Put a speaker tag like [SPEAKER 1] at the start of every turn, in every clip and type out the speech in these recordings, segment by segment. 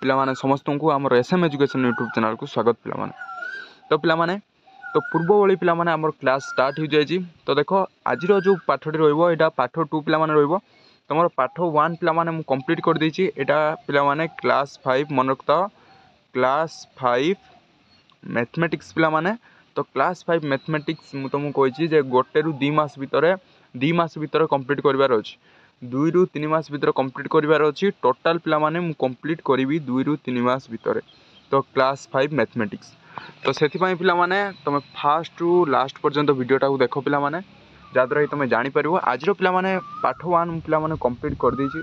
[SPEAKER 1] पिलामाने समस्त को आम एसएम एजुकेशन यूट्यूब चैनल को स्वागत पिलामाने। तो पिलामाने तो पूर्व भली पिलामाने आमर क्लास स्टार्ट हो जाए। तो देख आज जो पाठटी रहा पाठ 2 पिलामाने रहिबो। तुम पाठ 1 पिलामाने मु कंप्लीट कर देछि। एटा पिलामाने क्लास 5 मन रखता क्लास 5 मैथमेटिक्स पिलामाने। तो क्लास 5 मैथमेटिक्स मु तुमको कही जे गोटे रु 2 मास भितर कंप्लीट करिवार अछि। 2 रु 3 मास भितर कंप्लीट करिवार अछि। टोटल पिलामाने मु कंप्लीट करिवि 2 रु 3 मास भितर। तो क्लास 5 मैथमेटिक्स तो से पिलामाने तुम फास्ट रु लास्ट पर्यंत वीडियोटा को देख पिलामाने जहाँद्वारा तुम जापर। आज पिलामाने पाठ 1 पिलामाने कंप्लीट कर देछि।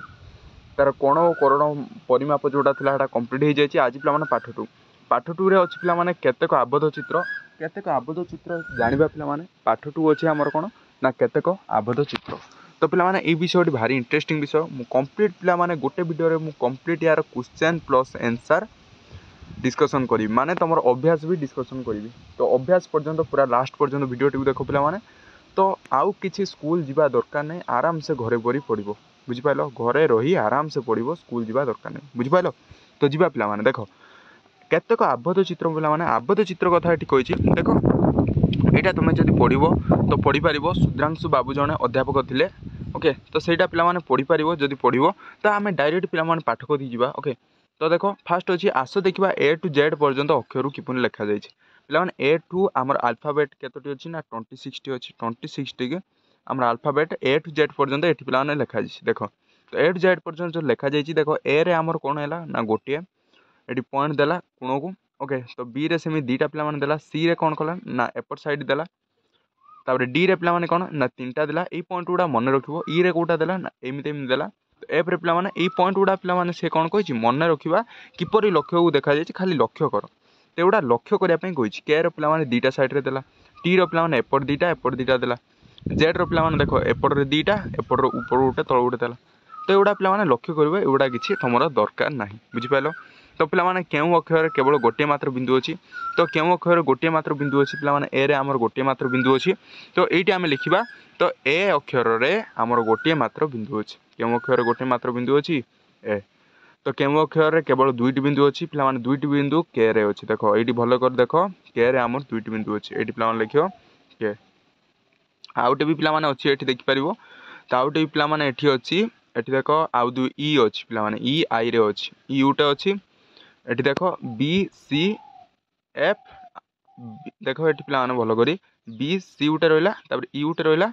[SPEAKER 1] तार कोण और करण परिमाप जोटा था कंप्लीट हो जाए। आज पिलामाने पाठ 2 रे अच्छी पिलामाने केतेक आबद्ध चित्र जानिबा पिलामाने। पाठ 2 अच्छे आमर कौन ना केतेक आबद्ध चित्र। तो पिलामाने ये विषय भारी इंटरेस्टिंग विषय। मु कंप्लीट पिलामाने गोटे वीडियो रे मु कंप्लीट यार क्वेश्चन प्लस आंसर डिस्कशन करी माने तुम अभ्यास भी डिस्कशन करी। तो अभ्यास पर्यंत पूरा लास्ट पर्यंत वीडियो टी देख पिलामाने। तो आउ किसी स्कूल जावा दरकार नहीं। आराम से घरे बरी पढ़ो बुझिपाल। घरे रही आराम से पढ़ो स्कूल जावा दरकार नहीं बुझिपाल। तो जीवा पिलामाने देख केतेक आबद्ध चित्र पिलामाने आबद्ध चित्र कथा ये कही देख यहाँ तुम जब पढ़ो तो पढ़ी पार। सुधांशु बाबू जड़े अध्यापक थे ओके। तो सहीटा पिलामाने पढ़ी पार जदि पढ़ो तो आम डायरेक्ट पिलामाने पाठ को जावा ओके। तो देख फास्ट अच्छी आस देखा ए टू जेड पर्यंत अक्षर किपरि लिखा जाए पिलामाने। ए टू आमर अल्फाबेट केतोटी अच्छी ना 26 टी अच्छी। 26 टी आमर अल्फाबेट ए टू जेड पर्यंत ये पिलामाने लिखा जाए। देख तो ए टू जेड पर्यंत जो लिखा जाए देख ए रे आमर कौन है ना गोटे ये पॉइंट देला कोण को ओके। तो बी रे सेमी दीटा पिलामाने देला। सी रे कौन कला ना एपट साइड देला। तापर डी रे पिलामाने कौन ना 3टा देला। ये पॉइंट गुड़ा मन रखिबो। ई रे कोटा देला ना एमती देला। तो एफ रे पिलामाने ये पॉइंट गुड़ा पिलामाने से कौन कही मन रखा किपरि लक्ष्य को देखा जाए खाली लक्ष्य कर। तो एगुड़ा लक्ष्य करने कही। के रो पिलामाने 2टा साइड रे देला। टी रो पिलामाने एपट 2टा देला। जेड रो पिलामाने देख एपट रे 2टा एपट रो ऊपर गोटे तल गोटे देला। तो एगुड़ा पिलामाने लक्ष्य करेंगे एगुड़ा किसी तुम दरकार ना बुझिपाल। तो पिलामाने केउ अक्षर केवल गोटे मात्र बिंदु अच्छी। तो केउ अक्षर गोटे मात्र बिंदु अच्छी पिलामाने ए रे आमर गोटे मात्र बिंदु अच्छी। तो ये आम लिखा तो ए अक्षर रे आमर गोटे मात्र बिंदु अच्छी। केउ अक्षर गोटे मात्र बिंदु अच्छी ए। तो केउ अक्षर रे केवल 2टी बिंदु अच्छी पिलामाने 2टी बिंदु के रे अच्छी। देख ये भल कर देख के रे आमर 2टी बिंदु अच्छी। ये पिलामाने लिख के आउटे भी पिलामाने अच्छी ये देखिपर। तो आउटे भी पिलामाने ये अच्छी ये देख आउ 2 ई अच्छी पिलामाने ई आई रे अच्छी ई यूटे अच्छी। ये देख बी सी एफ देख ये पिलामाने भल करी बी सी उटे रहा ई उटे रहा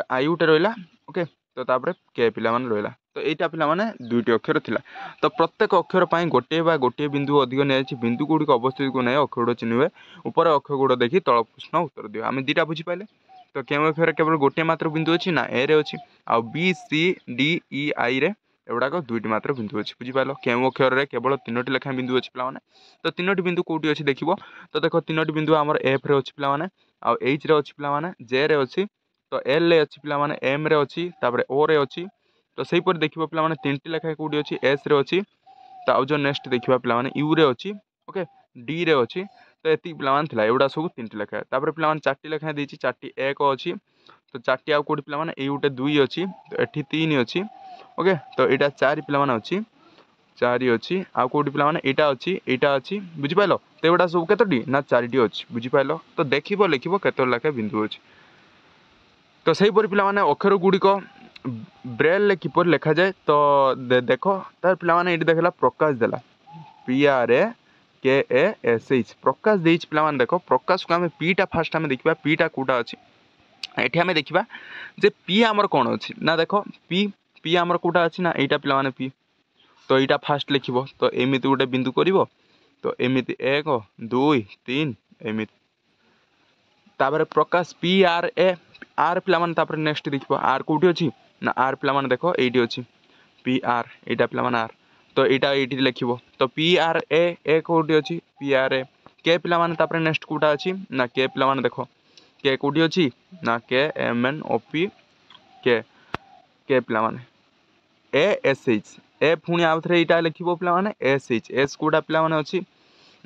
[SPEAKER 1] आई उटे रहा ओके। तो तापर के पिलामाने रहा। तो यहाँ पिलामाने 2टी अक्षर थिला। तो प्रत्येक अक्षर पर गोटे बा गोटे बिंदु अधिक नि बिंदु गुड़िक अवस्थित को नहीं अक्षर गुड़ चिन्हे ऊपर अक्षर गुड़ देखी तल प्रश्न उत्तर दियो। आम 2टा बुझीपारे। तो केउ अक्षर केवल गोटे मात्र बिंदु अच्छी ना ए रे अच्छी आउ बी सी डी ई आई रे एगुड़ाक 2टी मात्र बिंदु अच्छी बुझीपाल। केउ अक्षर रे केवल 3टी लेखा बिंदु अच्छी पिलामाने। तो 3टी बिंदु कौटी अच्छी देखिबो। तो देख 3टी बिंदु आमर एफ रे अच्छी पिलामाने आउ एच रे अच्छी पिलामाने जे रे अच्छी। तो एल रे अच्छी पिलामाने एम रे अच्छी तापर ओ रे अच्छी। तो सही पर देखिबो पिलामाने 3टी लेखा कौटी अच्छी एस रे अच्छी। तो आउ जो नेक्स्ट देखिबा पिलामाने यू रे अच्छी ओके डी रे अच्छी। तो एति पिलामाने थिला एगुड़ा सब 3टी लेखा। तापर पिलामाने 4टी लेखा देछि 4टी एक अच्छी। तो 4टी आउ कौटी पिलामाने ए गुटे 2 अच्छी। तो एठी 3 अच्छी ओके। तो यहाँ 4 पिलामाने अच्छी 4 अच्छी आउ कौटी पिलामाने एटा अच्छी बुझिपाल। तो एगुड़ा सब केतोटी ना 4टी अच्छी बुझिपाल। तो देखिबो लिखिबो केतो लेखा बिंदु अच्छी। तो सही पर पिलामाने अक्षर गुड़िक ब्रेल किपर लिखा जाए। तो देख तार पिलामाने ये देखला प्रकाश देला PRAKASH प्रकाश देइछ पिलामाने। देख प्रकाश को आम पीटा फास्ट आम देखा पीटा कौटा अच्छी ये आम देखा जे पी आमर कौन अच्छी ना देख पी आमर कौटा अच्छी ना यहाँ पिलामाने पी। तो यहाँ फास्ट लिखिबो। तो एमिति गोटे बिंदु करिवो। तो एमिति 1 2 3 एमिति तापर प्रकाश पी आर ए आर पिलामाने तापर नेक्स्ट देखिबो आर कौटी अच्छी ना आर पिलामाने देख एटी अच्छी पी आर यहाँ पिलामाने आर। तो यहाँ ये लिखिबो। तो पी आर ए कौटी अच्छी पी आर ए के पिलामाने तापर नेक्स्ट कौटा अच्छी ना के पिलामाने देख के कौटी अच्छी ना के एम एन ओ पी के पिलामाने ASH ए पुणी आउ थे यहाँ लिखिबो पिलामाने SH एस कौटा पिलामाने अच्छी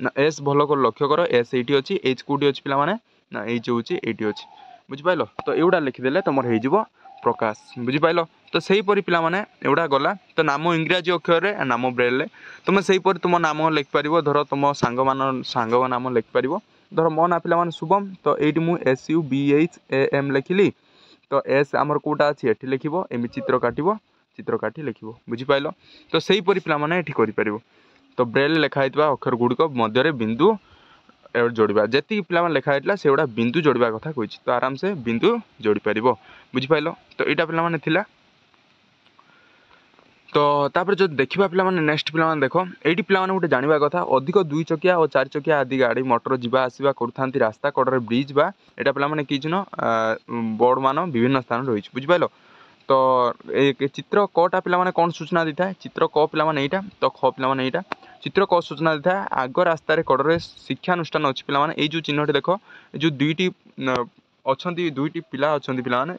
[SPEAKER 1] ना एस भल कर लक्ष्य कर एस ये अच्छी एच कौटी अच्छी पिलामाने ना एच हूँ ये अच्छी बुझिपाल। तो एगुड़ा लिखिदेले तुम हो प्रकाश बुझिपाल। तो सहीपरि पाने एगुड़ा गला तो नाम इंग्राजी अक्षर नाम ब्रेल तुम सहीपरि तुम नाम लिखिपर धर तुम सांग नाम लिखिपर धर मो ना पे शुभम तो ये मुझे SUBHAM लिखिली तो एस आमर कौटा अच्छी एटी लिख एम चित्र काटी लिख बुझिपाल तो सहीपरि पाने ये तो ब्रेल लिखाई अक्षर गुड़िक मध्य बिंदु जोड़ा जी पे लिखाई से गुड़ा बिंदु जोड़ा कथा कही तो आराम से बिंदु जोड़ी पार बुझिपाल तो यहाँ पे थिला तो तापर जो देखा पे नेक्स्ट पे देख ये पे गोटे जानवा कथा अधिक 2 चकिया और 4 चकिया आदि गाड़ी मोटर जीवा आसवा कर रास्ता कड़े ब्रिज बा यहाँ पे किन बोर्ड मान विभिन्न स्थान रही बुझिपाल तो एक चित्र कटा पे कौन सूचना दी था चित्र क पे यहाँ तो ख पे यहाँ चित्र क सूचना दी था आग रास्तार कड़े शिक्षानुष्ठान अच्छी पे ये जो चिन्हटी देख जो दुईटी अच्छा दुईटी पिला अच्छा पे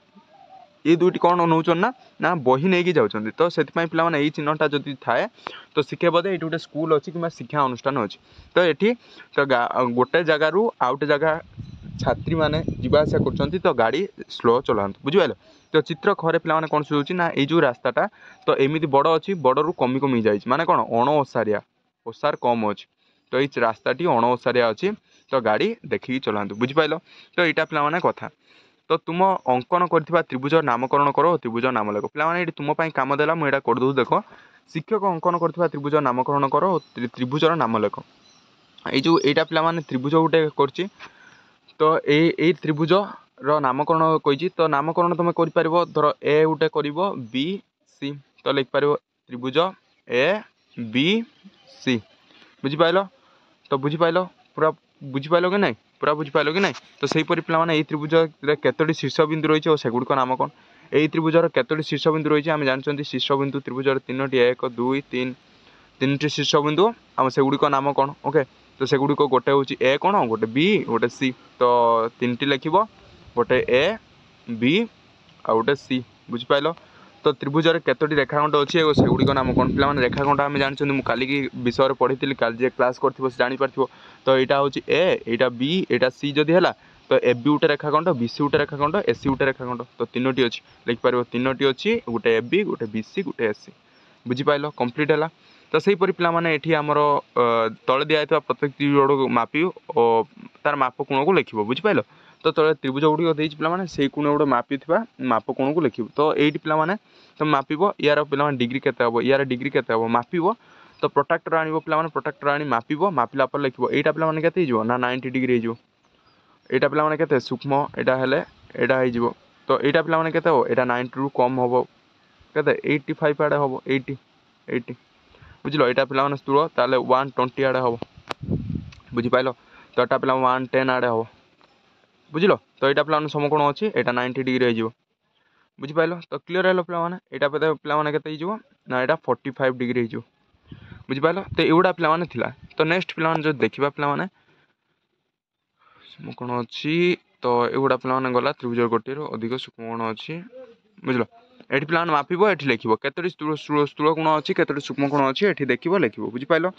[SPEAKER 1] ये दुईटी कौन नौचन ना बही नहीं जाऊँ तो से पे यही चिन्हटा जब थाए तो शिखे बोधे ये गोटे स्कूल अच्छी कि शिक्षा अनुष्ठान अच्छी तो ये तो गोटे जगार आउ गोटे जगह छात्री मैंने जावासा कर तो गाड़ी स्लो चलाते बुझिपाल तो चित्र खरे पे कौन सुझुची ना ये जो रास्ताटा तो एमती बड़ अच्छी बड़ू कमी कमी जाए माने कौन अण ओसारिया ओसार कम अच्छी तो ये रास्ताटी अण ओसारिया अच्छी तो गाड़ी देखिए चलाते बुझिपाल तो यहाँ पे कथा तो तुम अंकन कर त्रिभुज नामकरण कर त्रिभुज नाम लेख पे तुम कम देला मुझे करदे देख शिक्षक अंकन कर त्रिभुज नामकरण कर त्रिभुजर नाम लेख ये जो यहाँ पे त्रिभुज गोटे कर तो ये त्रिभुज नामकरण कही तो नामकरण तुम कर धर ए गोटे कर BC तो लिखिपर त्रिभुज ABC बुझिपाल तो बुझिपाल पूरा बुझिपाल कि ना पूरा बुझिपाल कि ना तो सहीपरि पे त्रिभुज केतोटी शीर्षबिंदु रही है सेगुड़िक नाम कौन यही त्रिभुजर केतोटी शीर्षबिंदु रही है आम जानते शीर्षबिंदु त्रिभुजर 3टी 1 2 3 3टी शीर्षबिंदु आम सेगुड़िक नाम कौन ओके तो सेगुड़िक गोटे हूँ ए कौन गोटे B गोटे C तो 3टी लिख गोटे A B आ गोटे C बुझिपाल तो त्रिभुजर केतोटी रेखाखंड अच्छी सेगुड़िक नाम कौन पे रेखाखंड आम जानते मुझे की विषय पढ़ी काली क्लास कर जापर तो यहाँ हूँ ए यहाँ B यहाँ C जदि है तो AB गोटे रेखाखंड BC गोटे रेखाखंड AC गोटे रेखाखंड तो 3टी अच्छी लिखिपर 3टी अच्छी गोटे AB गोटे BC गोटे AC बुझिपाल कंप्लीट है तो सहीपरि पे आमर तले दिखाई प्रत्येक त्रिभुज मापी और तार माप कोण को लिख बुझिपाल तो तले त्रिभुज गुड़िक पे से कोण गोटे मापी माप कोण को लिख तो ये पे तुम मापिब यार पे डिग्री केते हम यार डिग्री केते हम मापिब तो प्रोट्राक्टर आनिब पे प्रोट्राक्टर आनी मापिब मापिला पर लिख यहाँ पे केते ना 90 डिग्री हो यहाँ पे केते सूक्ष्म यहाँ हेले यहाँ हो तो यहाँ पे केते हो यहाँ 90 रु कम हम केते 85 आड़े हम 80 बुझल यहाँ पे स्थूल ताले 120 आड़े हम बुझिपाल तो यहाँ पे 110 आड़े हम बुझल तो यहाँ पे समकोण अच्छी यहाँ 90 डिग्री हो बुझिपाल तो क्लीयर है पे यहाँ पे ना यहाँ 45 डिग्री हो बुझिपाल तो एगुड़ा पे तो नेक्स्ट पे जो देखा पे समकोण अच्छी तो एगुड़ा पे गला त्रिभुज गोटे अधिक सूक्ष्मकोण अच्छी बुझल ये पे मापिब ये लिख केतोटी स्थूल कोण अच्छी केतोटी सूक्ष्मकोण अच्छी ये देख लिख बुझिपाल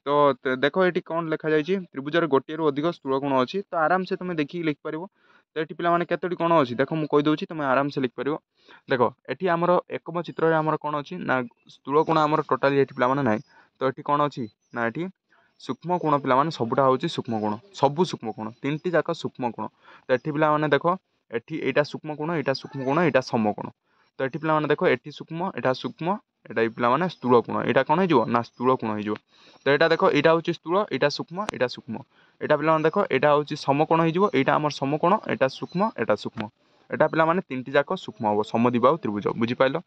[SPEAKER 1] तो देख ये कौन लिखा जाए त्रिभुजर गोटे अधिक स्थूल कोण अच्छी तो आराम से तुम देखिए लिखिपर तो ये पे केतोटी कोण अच्छी देख मुझे कहीदे तुम आराम से लिखिपर देख ये आमर एकम चित्र आमर कौन अच्छी ना स्थूल कोण आमर टोटाली ये पे ना तो ये कौन अच्छी ना ये सूक्ष्म कोण पे सबुटा हूँ सूक्ष्म कोण सबू सूक्ष्म कोण 3टी जाक सूक्ष्म कोण तो ये पे देख यहाँ सूक्ष्म कोण यहाँ सूक्ष्म कोण यहाँ समकोण तो ये पे देख ये सूक्ष्म यहाँ सूक्ष्म यहाँ पे स्थूल कोण यहाँ कौन हो ना स्थूल कोण हो तो यहाँ देख यहाँ हूँ स्थूल यहाँ सूक्ष्म यहाँ सूक्ष्म यहाँ पे देख यहाँ हूँ समकोण हो यहाँ आम समकोण यहाँ सूक्ष्म यहाँ सूक्ष्म यहाँ पे 3टी जाक सूक्ष्म हम समद्विबाहु त्रिभुज बुझिपाल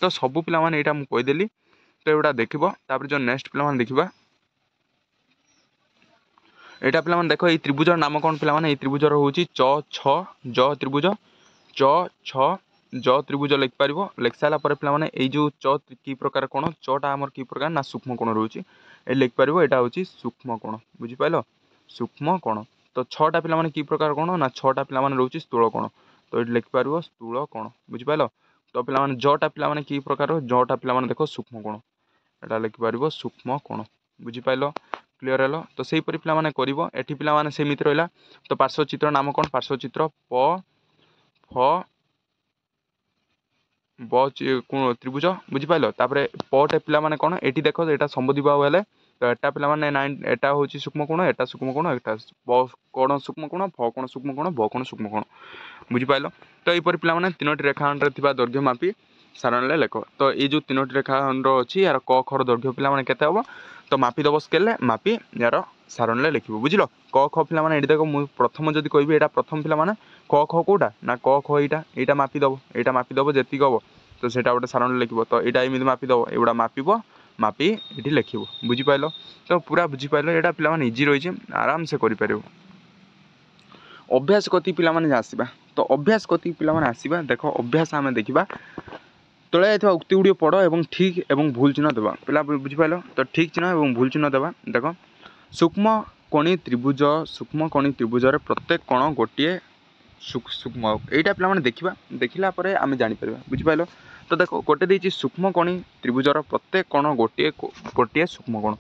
[SPEAKER 1] तो सबू पे यहाँ मुझे कहीदेली तो एगुड़ा देखिए जो नेक्स्ट पे देखा यहाँ पे देख ये त्रिभुजर नाम कौन पे त्रिभुजर हूँ च ज त्रिभुज च ज त्रिभुज लिखिपर लिख सारापर पे जो कि प्रकार कोण चटा आमर कि प्रकार ना सूक्ष्म कोण रोचे ये लिखिपर यहाँ हूँ सूक्ष्म कोण बुझिपाल सूक्ष्म कोण तो 6टा पे कि प्रकार कोण ना 6टा पे रोचे स्थूल कोण तो ये लिखिपर स्थूल कोण बुझिपाल तो पे जटा पे कि प्रकार जटा पे देख सूक्ष्म कोण यहाँ लिखिपर सूक्ष्म कोण बुझिपाल क्लीयर है तो सहीपरि पे कर पे सेमती रहा तो पार्श्वचित्र नाम कौन पार्श्वचित्र प फ ब त्रिभुज बुझिपाल तापर पटे पिला माने कौन ये देख यहाँ समद्विबाहु हेले तो एटा पिला माने 9 एटा हूँ सूक्ष्म कोण एटा सूक्ष्म कोण एटा ब कोण सूक्ष्म कोण फ कोण सूक्ष्म कोण ब कोण सूक्ष्म कोण बुझिपाल तो यहपर पिला तीनोटी रेखाखंड दैर्घ्य मापी सारण लेख तो ये जो तीनोटी रेखाखंड अच्छी यार क खर दैर्घ्य पिला केते हम तो मापिदेव स्केल मापी यार सारण लिख बुझल क ख पिला ये देख मुझे प्रथम जब कहि यहाँ प्रथम पिला क ख कौटा ना क ख यहाँ मापिदेव जी हम तो सेटा गोटे सारण लिख तो यहाँ एमती मापिदेव एगुड़ा मापिब मापी ये लिख बुझिपाल तो पूरा बुझिपाल यहाँ पे इजी रही आराम से करें अभ्यास कति पिला आसवा तो अभ्यास कति पिला आसवा देख अभ्यास आम देखा तले जाइए उक्ति गुड़ी पढ़ और ठीक और भूल चिन्ह देवा पिला बुझिपाल तो ठीक चिन्ह और भूल चिन्ह देवा देख सूक्ष्म कोणी त्रिभुजर प्रत्येक कोण गोटे सूक्ष्म यहाँ पे देखा देखला आम जापर बुझिपाल तो देख गोटे देखिए सूक्ष्म कोणी त्रिभुजर प्रत्येक कोण गोटे गोटे सूक्ष्म कोण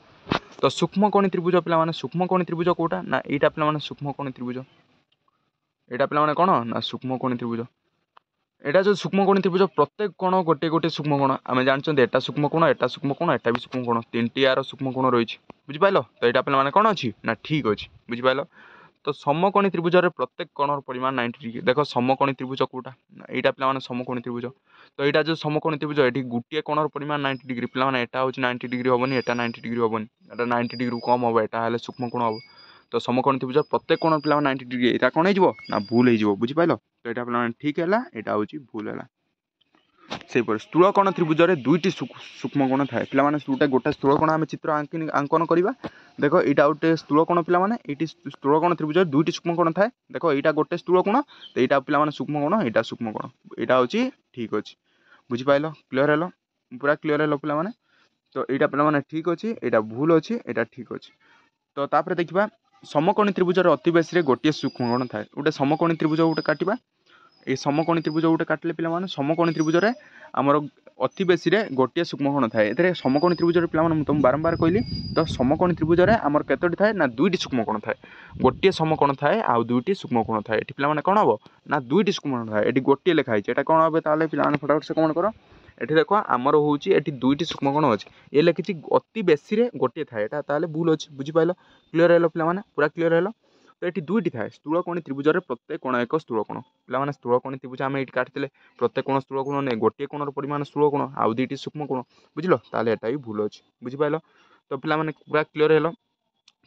[SPEAKER 1] तो सूक्ष्म कोणी त्रिभुज पे सूक्ष्म कोणी त्रिभुज कौटा ना यहाँ पे सूक्ष्म कोणी त्रिभुज यहाँ पे कौन ना सूक्ष्म कोणी त्रिभुज यहाँ जो सूक्ष्म कोणी त्रिभुज प्रत्येक कोण गोटे गोटे सूक्ष्म कोण आम जानते एटा सूक्ष्म कोण एटा सूक्ष्म कोण एटा भी सूक्ष्म कोण तीन यार सूक्ष्म कोण रही बुझिपाल तो यहाँ पे कौन अच्छी ना ठीक अच्छे बुझिपाल तो समकोणी त्रिभुजर प्रत्येक कोणर परिमाण 90 डिग्री देख समकोणी त्रिभुज कौटा यहाँ पे समकोणी त्रिभुज तो यहाँ जो समकोणी त्रिभुज ये गोटे कोणर परिमाण 90 डिग्री पे यहाँ हूँ 90 डिग्री हेनी एटा 90 डिग्री हेनी एटा 90 डिग्री कम हम यहाँ सूक्ष्म कोण हम तो समकोणी त्रिभुज प्रत्येक कोण पे 90 डिग्री यहाँ कौन हो भूल हो बुझिपाल तो यहाँ पे ठीक है यहाँ हूँ भूल है से स्थूल कोण त्रिभुज में दुईटी सूक्ष्म कोण थाए पे गोटे स्थूल कोण आम चित्र आंकन करवा देख यहाँ गोटे स्थूल कोण पे स्थूल कोण त्रिभुज दुईटी सूक्ष्म कोण थाए देख यहाँ गोटे स्थूल कोण तो यहाँ पे सूक्ष्म कोण यहाँ सूक्ष्म कोण यहाँ हूँ ठीक अच्छे बुझिपाल क्लीयर है पूरा क्लीयर है पे तो यहाँ पे ठीक अच्छे यहाँ भूल अच्छे यहाँ ठीक अच्छे तो तापर देखा समकोणी त्रिभुजर अति बेसी गोटे सूक्ष्म कोण थाए गोटे समकोणी त्रिभुज गोटे काटिबा ये समकोणी त्रिभुज गोटे काटिले पे समकोणी त्रिभुज आमर अति बेसी गोटे सूक्ष्म कोण थाए ए समकोणी त्रिभुज पे तुम बारंबार कहली तो समकोणी त्रिभुज आमर केतोटी थाए ना दुईटी सूक्ष्म कोण थाए गोटे समकोण थाए आउ दुईटी सूक्ष्म कोण थाए ये पे कौन हम ना दुईटी सूक्ष्म कोण थाए ये गोटे लिखाई है कौन हम ताले पे फटाफट से कौन कर ये देख आमर हूँ दुईटी सूक्ष्म कोण अच्छे ये लिखी अति बेसी गोटे थाए ताले भूल अच्छे बुझिपाल क्लीयर है पे पूरा क्लीयर है तो ये दुईटी थाए स्थूल कोणी त्रिभुजर प्रत्येक कोण एक स्थूल कोण पे स्थूल कोणी त्रिभुज आम ये काटिले प्रत्येक कोण स्थूल कोण नहीं गोटे कोणर परिमाण स्थूल कोण आउ दुईटी सूक्ष्म कोण बुझल ताले यहाँ भी भूल अच्छे बुझिपाल तो पे पूरा क्लीयर है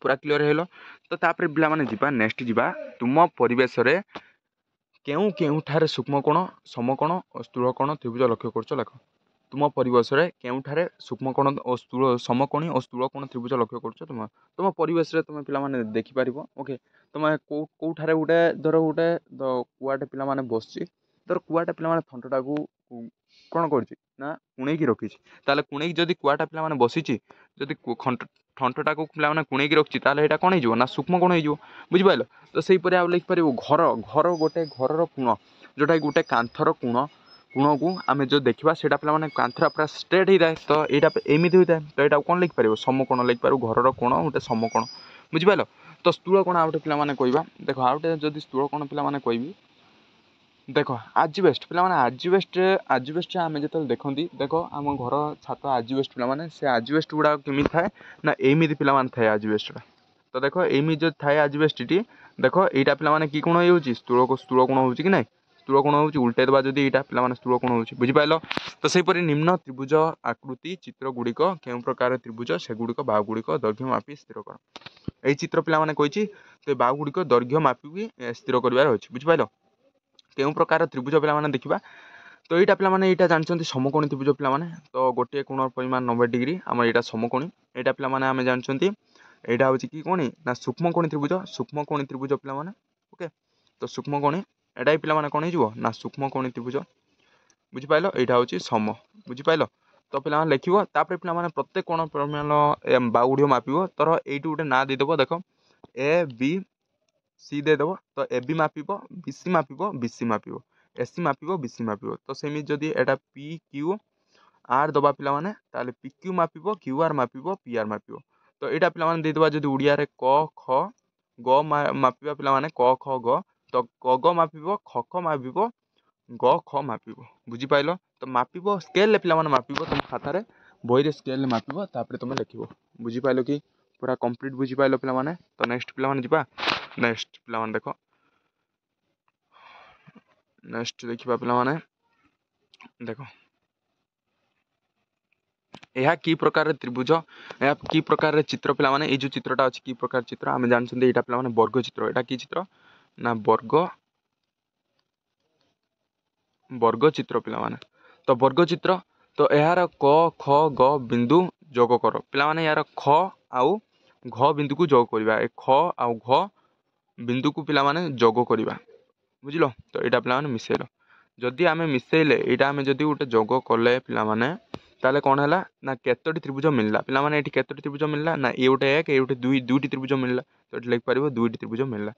[SPEAKER 1] पूरा क्लीयर है तो तापर पे जावा नेक्स्ट जावा तुम परिवेश केउ केउठारे सूक्ष्म कोण समकोण और स्थूल कोण त्रिभुज लक्ष्य करछ लेख तुम परिवेश केउठारे सूक्ष्म कोण और स्थूल समकोणी और स्थूल कोण त्रिभुज लक्ष्य करछ तुम तुम परिवेश तुम पे देखिपार ओके तुम कौठारे गोटे धर गोटे कुआटे पे बस धर कुआटा पे थंटा को कौन करना कुणेक रखी कुणेक जदि कुआटा पे बसी जदि ठंटा को पे कुणेक रखी यहाँ कौन हो ना सूक्ष्म कोण हो बुझिपाल तो सहीपर आ लिखिपर घर घर गोटे घर कोण जोटा गोटे कांथर कोण कोण को आम जो देखा से पे कांथरा पूरा स्ट्रेट होता है तो यहाँ एमती होता है तो यहाँ कौन लिखिपर समकोण लिखिपर घर कोण गोटे समकोण बुझिपाल तो स्थूल कोण आ गए पे कहवा देख आ गए जब स्थूल कोण पे कहबी देख आजबेस्ट पे आजबेस्ट आम जो देखती देख आम घर छात आजबेस्ट पे से आजबेस्ट गुड़ा केमी थाए ना एमती पे थाए आजबेस्टा तो देख एमती जो थाए आजबेस्ट देख यहाँ पे कि कोण हो स्थूल कोण हो कि ना स्थूल कोण हो उल्टे देवा जब यहाँ पे स्थूल कोण हो बुझिपाल तो सहीपरि निम्न त्रिभुज आकृति चित्र गुड़िक केउं प्रकार त्रिभुज सेगुड़िक बाहु गुड़िक दैर्घ्य मापी स्थिर कर यही चित्र पे कही तो बाहु गुड़िक दैर्घ्य मापी स्थिर कर अच्छे बुझिपाल केउं प्रकार त्रिभुज पे देखा तो यहाँ पे यहाँ जानते समकोणी त्रिभुज पे तो गोटे कोण परिमाण 90 डिग्री आम यहाँ समकोणी यहाँ पे आम जानते यहाँ हूँ कि कोणी ना सूक्ष्मकोणी त्रिभुज पे ओके तो सूक्ष्मकोणी यहाँ पे कौन हो ना सूक्ष्मकोणी त्रिभुज बुझिपाल यहाँ हूँ सम बुझिपाल तो पे लिख पे प्रत्येक कोण परिमाण बाहुड़ मापिब तर ये गोटे ना देदेव देख ए बी सी देदेव तो ए बी मापिब बी सी मापिब बी सी मापिब ए सी मापिब बी सी मापिब तो सेमि जदि एटा पी क्यू आर दबा पे पी क्यू मापिब क्यू आर मापिब पी आर मापिब तो यहाँ पे देदेवा जदि ओडिया क ख ग मापिबा पे क ख ग तो क ग मापिब ख ख मापिब ग ख मापिब बुझिपाल तो मापिब स्केल पे मापिब तुम खातार बही स्केल मापिब तापर तुम लिख बुझीपाल कि पूरा कंप्लीट बुझीपाल पे। तो नेक्स्ट पे जा नेक्स्ट पे देख नेक्स्ट देखा पे देख यह कि प्रकार त्रिभुज यह कि प्रकार चित्र पे ये जो चित्रटा अच्छी कि प्रकार चित्र आम जानते यहाँ पे वर्ग चित्र यहाँ कि चित्र ना वर्ग चित्र पे। तो वर्ग चित्र तो यार क ख ग बिंदु जोग कर पे यार ख आउ घ बिंदु को जोग करवा ख आउ घ बिंदु को पे जोग करवा बुझल। तो यहाँ पे मिसेल जदि आम मिसेले यहाँ आम जदि गोटे जोग कले पे ताले कौन है ना केतोटी त्रिभुज मिलला पे ये केतोटी त्रिभुज मिलला ना ये गोटे एक ये गोटे दुईटी त्रिभुज मिलला। तो ये लिखिपार दुईटी त्रिभुज मिलला।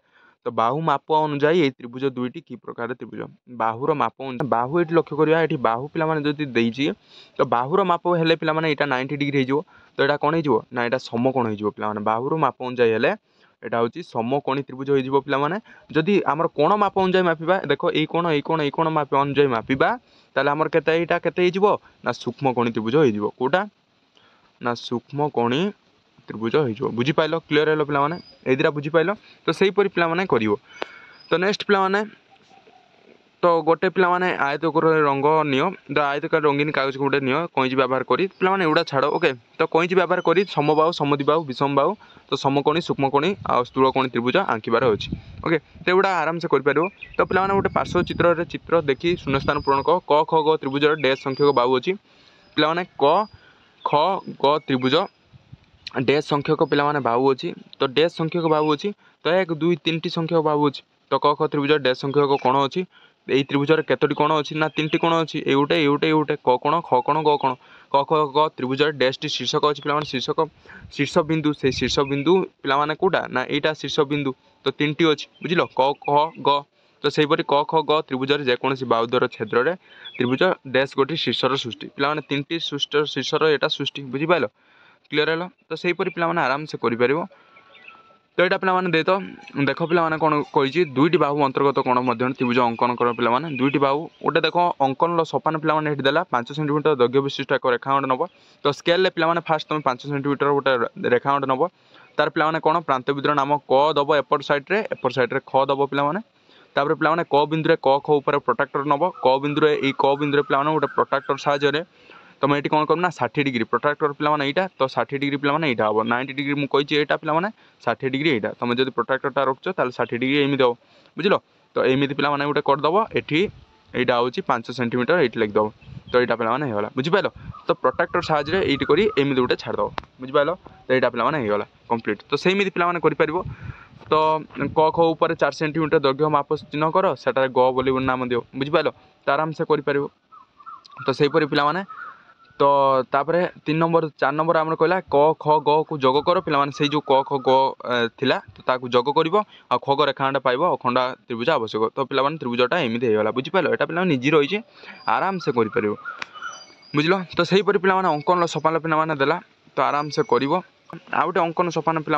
[SPEAKER 1] तो बाहु माप अनुजाई ये त्रिभुज दुईटी कि प्रकार त्रिभुज बाहुर माप बाहु ये लक्ष्य करा ये बाहु पे तो बाहुर माप हेले पे यहाँ 90 डिग्री हो। तो यहाँ कौन हो ना यहाँ समकोण हो पे बाहुर माप अनुजाई हेले यहाँ हूँ समकोणी त्रिभुज हो पे। जदि आमर कोण माप अनुजाई मापिबा देख ये कोण माप अनुजाई मापिबा ताले आमर केते एटा केते हो ना सूक्ष्मकोणी त्रिभुज हो कोटा ना सूक्ष्मकोणी त्रिभुज हो बुझीपाल क्लीयर है पे ए दुटा बुझीपाल। तो सहीपरी पे कर। तो नेक्स्ट पे तो गोटे पे आयतकार रंग नियो तो आयतकार रंगीन कागज गोटे नियो कईची व्यवहार करी पे एगुड़ा छाड़ ओके। तो कईची व्यवहार करी समबाहु समद्विबाहु विषम बाहु तो समकोणी सूक्ष्मकोणी आ स्थूलकोणी त्रिभुज आंकिबार अच्छी ओके। तो एगुड़ा आराम से कर। तो पे गोटे पार्श्व चित्र देखी शून्यस्थान पूरण क ख ग त्रिभुज डैश संख्यक बाहु अच्छी पे क ख ग त्रिभुज डैश संख्यक पे बाहु अच्छी। तो डैश संख्यक बाहु अच्छी तो 1 2 3 टी संख्यक बाहु अच्छी। तो क ख त्रिभुज डैश संख्यक कोण अच्छी यही त्रिभुजर केतोटी कोण अच्छी ना 3टी कोण अच्छी ये गोटे क कोण ख कोण ग कोण क ख ग त्रिभुजर डैश टी शीर्षक अच्छी पे शीर्षक शीर्ष बिंदु से शीर्ष बिंदु पे कौटा ना यहाँ शीर्ष बिंदु तो 3टी अच्छी बुझल क ख ग। तो सहीपरि क ख ग त्रिभुजर जेकोसी बाहुद्वार क्षेत्र त्रिभुज डैश गोटे शीर्षर सृष्टि पे 3टी शीर्षर यहाँ सृष्टि बुझीपाल क्लीयर है। तो सहीपरि पे आराम से कर। तो यहाँ पे दे तो देख पे कौन कही दुईटी बाहु अंतर्गत कोण मध्य त्रिभुज अंकन कर पे दुईटी बाहु गोटे देख अंकन सोपान पे देला 5 सेंटीमीटर दैर्घ्य विशिष्ट एक रेखाखंड नब। तो स्केल पे फास्ट तुम 5 सेंटीमीटर गोटे रेखाखंड नब तार पे कौन प्रांतबिंदुर नाम क दब एपट सैड्रे ख दब पे तापर पे क बिंदु क ख ऊपर प्रोट्राक्टर नब क बिंदु पे गोटे प्रोट्राक्टर साहाय्य तुम ये कौन करना 60 डिग्री प्रोट्राक्टर पे यहाँ तो 60 डिग्री पे यहाँ हम 90 डिग्री मुझे यहाँ पे 60 डिग्री यहाँ तुम जब प्रोट्राक्टरटा रखुच 60 डिग्री एमती हम बुझल। तो एमती पे गोटे करदेव ये यहाँ हूँ 5 सेंटीमीटर ये लिखिदेव। तो यहाँ पे होगा बुझीपाल। तो प्रोट्राक्टर साहाय्य ये करी गोटे छाड़देव बुझीपाल। तो यहाँ पे होगा कंप्लीट। तो सेमती पे कर। तो क ख ऊपर 4 सेंटीमीटर दैर्घ्य माप चिन्ह कर सेटार ग बोली नाम दियो बुझीपाल। तो आराम से कर। तो सहीपरि पे तो तापरे 3 नंबर 4 नंबर आम कहला क ख ग को जोग कर पे से जो क ख ग थिला तो ताकू जोग कर ख ग रेखाखंड पाइब अखंड त्रिभुज आवश्यक। तो पे त्रिभुजटा एमती होगा बुझीपाल। यहाँ पे निजी रही आराम से कर बुझल। तो सहीपरि पे अंकन सोपान पे देला तो आराम से कर। आ गए अंकन सोपान पे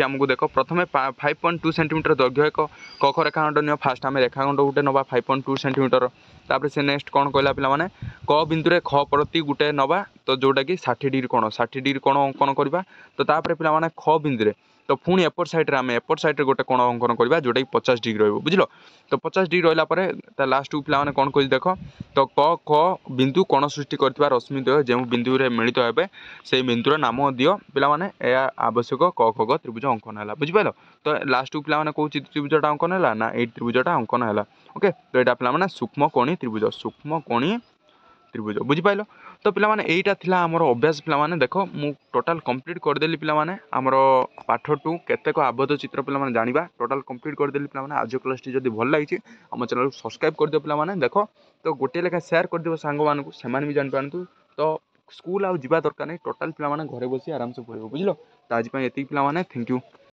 [SPEAKER 1] आमको देख प्रथम 5.2 सेंटीमीटर दैर्घ्य एक क ख रेखाखंड नियो फास्ट आम रेखाखंड गोटे नवा 5.2 सेंटीमीटर तापर से नेक्स्ट कौन कहला पे क बिंदु ख प्रति गोटे नवा तो जोटा कि 60 डिग्री कोण 60 डिग्री कोण अंकन करवा। तो तापर पे ख बिंदु तो पुणी एपट साइड्रे आम एपट साइड्रे गोटे कोण अंकन करवा जोटा कि 50 डिग्री रही बुझल। तो 50 डिग्री रहा लास्ट को पे कौन कह देख तो क ख बिंदु कोण सृष्टि कर रश्मिद्वय जो बिंदु मिलित हे से बिंदुर नाम दियो पे आवश्यक क ख ग त्रिभुज अंकन है बुझीपाल। तो लास्ट को पे कौन त्रिभुजटा अंकन है ना ये त्रिभुजटा अंकन है ओके। तो यहाँ पे सूक्ष्मकोणी त्रिभुज बुझीपाल। तो पे यहीटा थी आमर अभ्यास पे देख मु टोटाल कंप्लीट करदेली पे आमर पाठ 2 केतेक आबद्ध चित्र पे जाना टोटाल कंप्लीट करदेली पे आज क्लास टी जब भल लगी आम चैनल को सब्सक्राइब कर दियो पे देख। तो गोटे लेखा शेयर कर दियो सांग मानू से भी जापारतु। तो स्कूल आउ जावा दरकार नहीं टोटाल पे घरे बसी आराम से पढ़ो बुझल। तो आज ये पे थैंक यू।